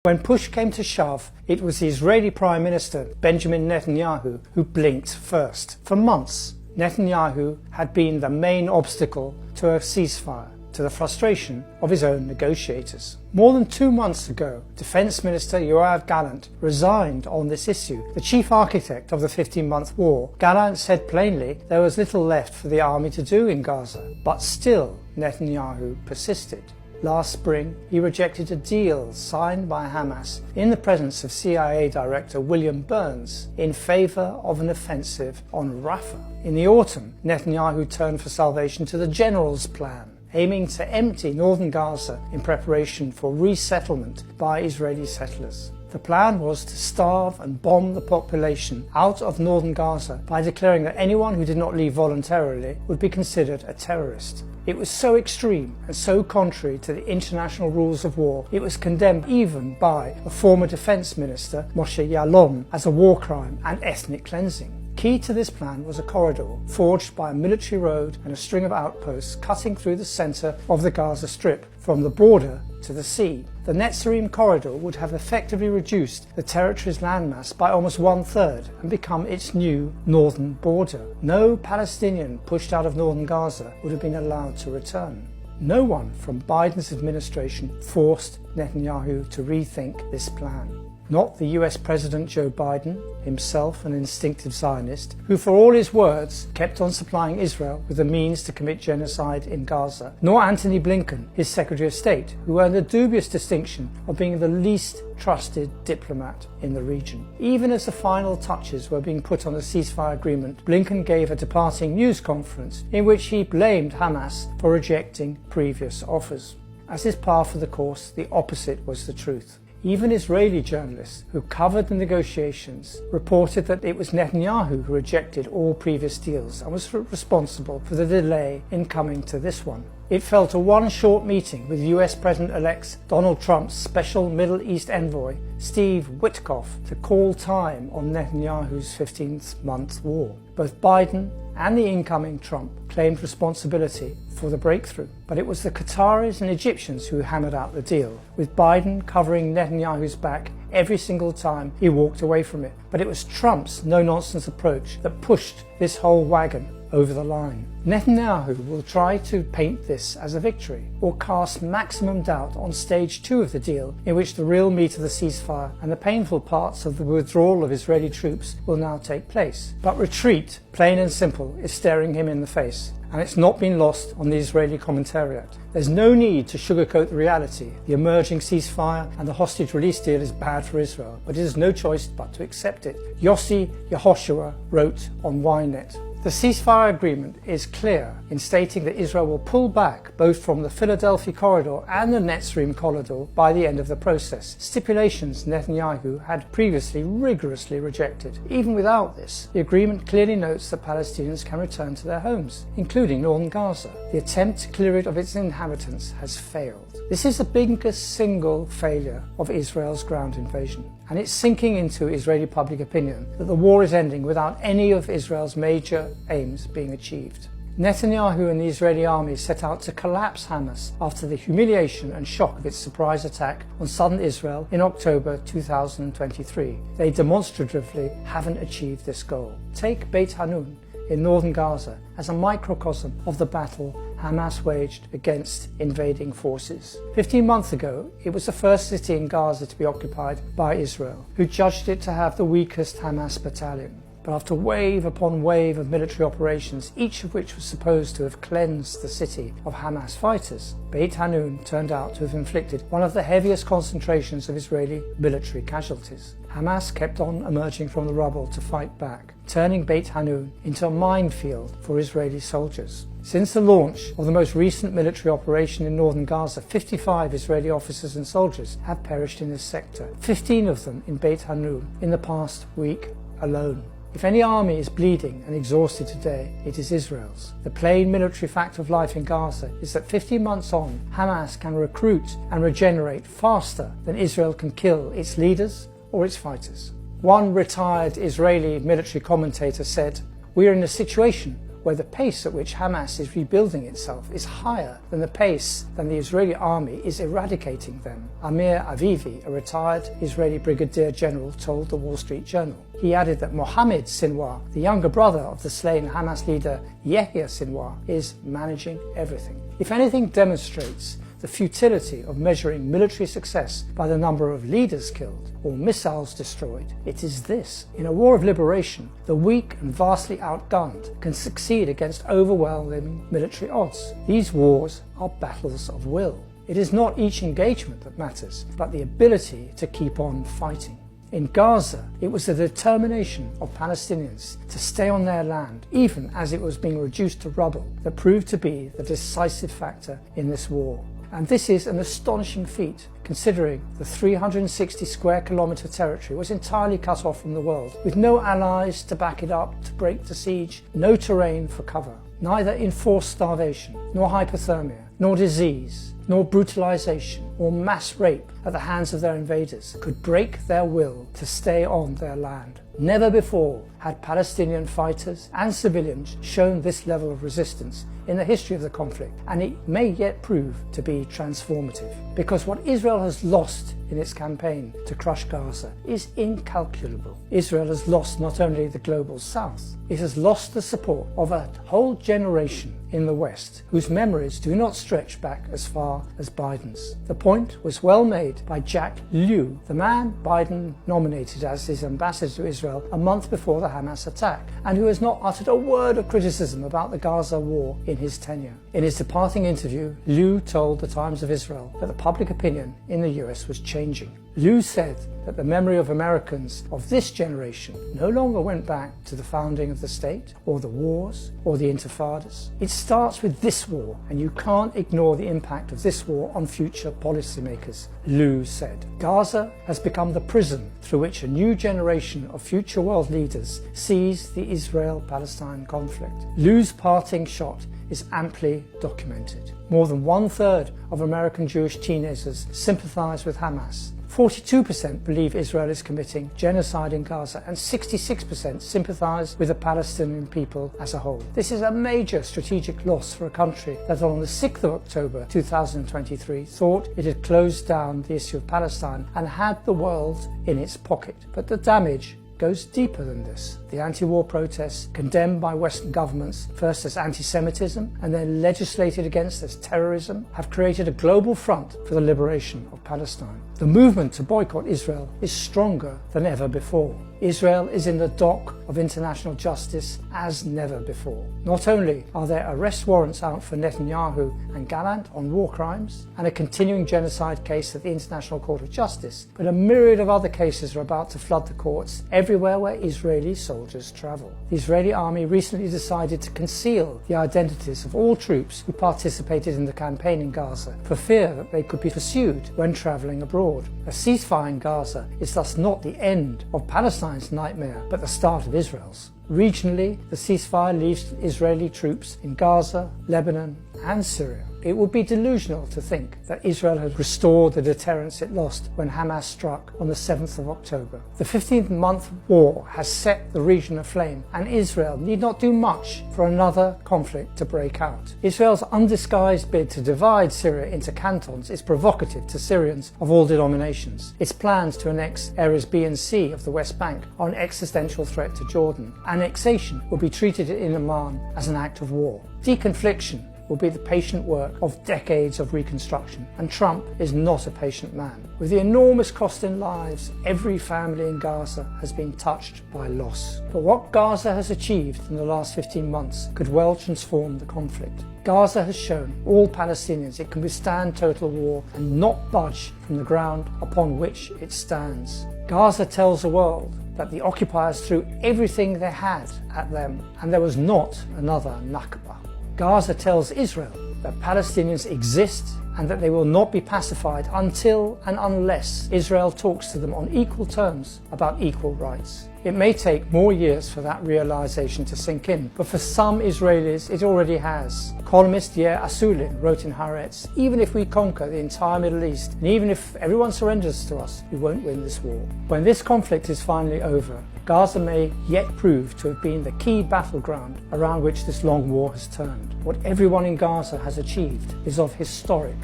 When push came to shove, it was the Israeli Prime Minister Benjamin Netanyahu who blinked first. For months, Netanyahu had been the main obstacle to a ceasefire, to the frustration of his own negotiators. More than 2 months ago, Defence Minister Yoav Gallant resigned on this issue. The chief architect of the 15-month war, Gallant said plainly there was little left for the army to do in Gaza, but still Netanyahu persisted. Last spring, he rejected a deal signed by Hamas in the presence of CIA Director William Burns in favour of an offensive on Rafah. In the autumn, Netanyahu turned for salvation to the General's Plan, aiming to empty northern Gaza in preparation for resettlement by Israeli settlers. The plan was to starve and bomb the population out of northern Gaza by declaring that anyone who did not leave voluntarily would be considered a terrorist. It was so extreme and so contrary to the international rules of war, it was condemned even by a former defence minister, Moshe Ya'alon, as a war crime and ethnic cleansing. Key to this plan was a corridor forged by a military road and a string of outposts cutting through the centre of the Gaza Strip from the border to the sea. The Netzarim corridor would have effectively reduced the territory's landmass by almost 1/3 and become its new northern border. No Palestinian pushed out of northern Gaza would have been allowed to return. No one from Biden's administration forced Netanyahu to rethink this plan. Not the US President Joe Biden, himself an instinctive Zionist, who for all his words kept on supplying Israel with the means to commit genocide in Gaza, nor Antony Blinken, his Secretary of State, who earned the dubious distinction of being the least trusted diplomat in the region. Even as the final touches were being put on the ceasefire agreement, Blinken gave a departing news conference in which he blamed Hamas for rejecting previous offers. As is par for the course, the opposite was the truth. Even Israeli journalists who covered the negotiations reported that it was Netanyahu who rejected all previous deals and was responsible for the delay in coming to this one. It fell to one short meeting with US President-elect Donald Trump's special Middle East envoy, Steve Witkoff, to call time on Netanyahu's 15th-month war. Both Biden and the incoming Trump claimed responsibility for the breakthrough, but it was the Qataris and Egyptians who hammered out the deal, with Biden covering Netanyahu's back every single time he walked away from it. But it was Trump's no-nonsense approach that pushed this whole wagon over the line. Netanyahu will try to paint this as a victory, or cast maximum doubt on stage 2 of the deal, in which the real meat of the ceasefire and the painful parts of the withdrawal of Israeli troops will now take place. But retreat, plain and simple, is staring him in the face, and it's not been lost on the Israeli commentariat. There's no need to sugarcoat the reality. The emerging ceasefire and the hostage release deal is bad for Israel, but it has no choice but to accept it. Yossi Yehoshua wrote on Ynet, "The ceasefire agreement is clear in stating that Israel will pull back both from the Philadelphia corridor and the Netzarim corridor by the end of the process, stipulations Netanyahu had previously rigorously rejected. Even without this, the agreement clearly notes that Palestinians can return to their homes, including northern Gaza. The attempt to clear it of its inhabitants has failed." This is the biggest single failure of Israel's ground invasion, and it's sinking into Israeli public opinion that the war is ending without any of Israel's major aims being achieved. Netanyahu and the Israeli army set out to collapse Hamas after the humiliation and shock of its surprise attack on southern Israel in October 2023. They demonstratively haven't achieved this goal. Take Beit Hanun in northern Gaza as a microcosm of the battle Hamas waged against invading forces. 15 months ago, it was the first city in Gaza to be occupied by Israel, who judged it to have the weakest Hamas battalion. But after wave upon wave of military operations, each of which was supposed to have cleansed the city of Hamas fighters, Beit Hanun turned out to have inflicted one of the heaviest concentrations of Israeli military casualties. Hamas kept on emerging from the rubble to fight back, turning Beit Hanun into a minefield for Israeli soldiers. Since the launch of the most recent military operation in northern Gaza, 55 Israeli officers and soldiers have perished in this sector, 15 of them in Beit Hanun in the past week alone. If any army is bleeding and exhausted today, it is Israel's. The plain military fact of life in Gaza is that 15 months on, Hamas can recruit and regenerate faster than Israel can kill its leaders or its fighters. One retired Israeli military commentator said, "We are in a situation where the pace at which Hamas is rebuilding itself is higher than the pace than the Israeli army is eradicating them. Amir Avivi, a retired Israeli brigadier general, told the Wall Street Journal. He added that Mohammed Sinwar, the younger brother of the slain Hamas leader Yahya Sinwar, is managing everything. If anything demonstrates the futility of measuring military success by the number of leaders killed or missiles destroyed, it is this. In a war of liberation, the weak and vastly outgunned can succeed against overwhelming military odds. These wars are battles of will. It is not each engagement that matters, but the ability to keep on fighting. In Gaza, it was the determination of Palestinians to stay on their land, even as it was being reduced to rubble, that proved to be the decisive factor in this war. And this is an astonishing feat, considering the 360 square kilometre territory was entirely cut off from the world, with no allies to back it up to break the siege, no terrain for cover. Neither enforced starvation, nor hypothermia, nor disease, nor brutalization, or mass rape at the hands of their invaders could break their will to stay on their land. Never before had Palestinian fighters and civilians shown this level of resistance in the history of the conflict, and it may yet prove to be transformative. Because what Israel has lost in its campaign to crush Gaza is incalculable. Israel has lost not only the global south, it has lost the support of a whole generation in the West whose memories do not stretch back as far as Biden's. The point was well made by Jack Lew, the man Biden nominated as his ambassador to Israel a month before the Hamas attack, and who has not uttered a word of criticism about the Gaza war in his tenure. In his departing interview, Lew told the Times of Israel that the public opinion in the US was changing. Lew said that the memory of Americans of this generation no longer went back to the founding of the state, or the wars, or the intifadas. It starts with this war, and you can't ignore the impact of this war on future policymakers, Lew said. Gaza has become the prison through which a new generation of future world leaders sees the Israel-Palestine conflict. Lew's parting shot is amply documented. More than 1/3 of American Jewish teenagers sympathize with Hamas. 42% believe Israel is committing genocide in Gaza, and 66% sympathize with the Palestinian people as a whole. This is a major strategic loss for a country that on the 6th of October 2023 thought it had closed down the issue of Palestine and had the world in its pocket. But the damage goes deeper than this. The anti-war protests, condemned by Western governments first as anti-Semitism and then legislated against as terrorism, have created a global front for the liberation of Palestine. The movement to boycott Israel is stronger than ever before. Israel is in the dock of international justice as never before. Not only are there arrest warrants out for Netanyahu and Gallant on war crimes and a continuing genocide case at the International Court of Justice, but a myriad of other cases are about to flood the courts everywhere where Israeli soldiers travel. The Israeli army recently decided to conceal the identities of all troops who participated in the campaign in Gaza for fear that they could be pursued when travelling abroad. A ceasefire in Gaza is thus not the end of Palestine's nightmare, but the start of Israel's. Regionally, the ceasefire leaves Israeli troops in Gaza, Lebanon, and Syria. It would be delusional to think that Israel has restored the deterrence it lost when Hamas struck on the 7th of October. The 15-month war has set the region aflame, and Israel need not do much for another conflict to break out. Israel's undisguised bid to divide Syria into cantons is provocative to Syrians of all denominations. Its plans to annex areas B and C of the West Bank are an existential threat to Jordan. Annexation will be treated in Amman as an act of war. Deconfliction will be the patient work of decades of reconstruction, and Trump is not a patient man. With the enormous cost in lives, every family in Gaza has been touched by loss. But what Gaza has achieved in the last 15 months could well transform the conflict. Gaza has shown all Palestinians it can withstand total war and not budge from the ground upon which it stands. Gaza tells the world that the occupiers threw everything they had at them, and there was not another Nakba. Gaza tells Israel that Palestinians exist and that they will not be pacified until and unless Israel talks to them on equal terms about equal rights. It may take more years for that realization to sink in, but for some Israelis it already has. Columnist Yair Asulin wrote in Haaretz, "Even if we conquer the entire Middle East, and even if everyone surrenders to us, we won't win this war." When this conflict is finally over, Gaza may yet prove to have been the key battleground around which this long war has turned. What everyone in Gaza has achieved is of historic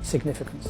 significance.